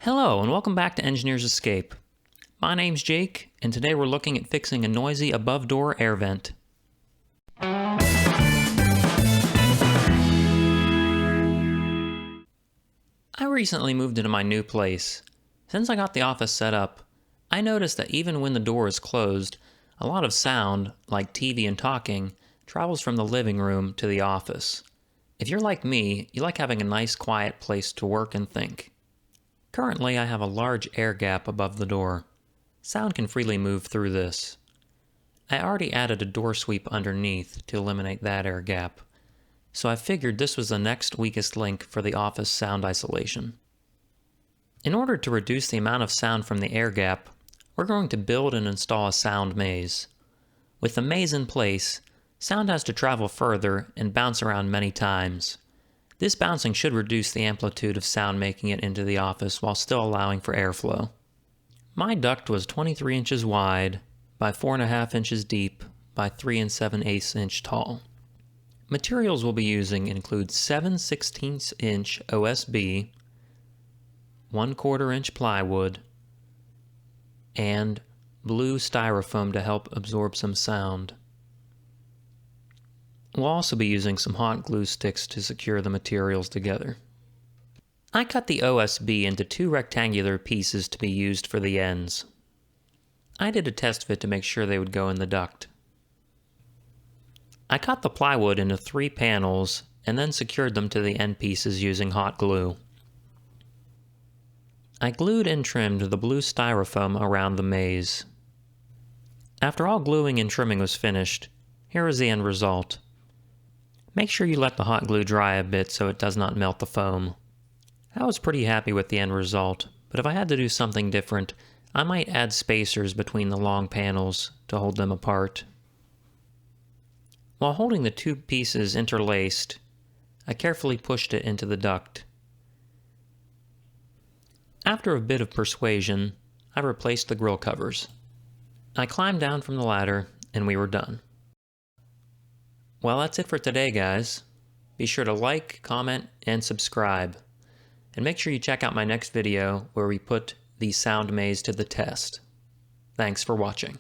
Hello and welcome back to Engineer's Escape. My name's Jake, and today we're looking at fixing a noisy above-door air vent. I recently moved into my new place. Since I got the office set up, I noticed that even when the door is closed, a lot of sound, like TV and talking, travels from the living room to the office. If you're like me, you like having a nice quiet place to work and think. Currently, I have a large air gap above the door. Sound can freely move through this. I already added a door sweep underneath to eliminate that air gap, so I figured this was the next weakest link for the office sound isolation. In order to reduce the amount of sound from the air gap, we're going to build and install a sound maze. With the maze in place, sound has to travel further and bounce around many times. This bouncing should reduce the amplitude of sound making it into the office while still allowing for airflow. My duct was 23 inches wide by 4.5 inches deep by 3 7/8 inch tall. Materials we'll be using include 7/16 inch OSB, 1/4 inch plywood, and blue styrofoam to help absorb some sound. We'll also be using some hot glue sticks to secure the materials together. I cut the OSB into 2 rectangular pieces to be used for the ends. I did a test fit to make sure they would go in the duct. I cut the plywood into 3 panels and then secured them to the end pieces using hot glue. I glued and trimmed the blue styrofoam around the maze. After all gluing and trimming was finished, here is the end result. Make sure you let the hot glue dry a bit so it does not melt the foam. I was pretty happy with the end result, but if I had to do something different, I might add spacers between the long panels to hold them apart. While holding the 2 pieces interlaced, I carefully pushed it into the duct. After a bit of persuasion, I replaced the grill covers. I climbed down from the ladder, and we were done. Well, that's it for today, guys. Be sure to like, comment, and subscribe. And make sure you check out my next video where we put the sound maze to the test. Thanks for watching.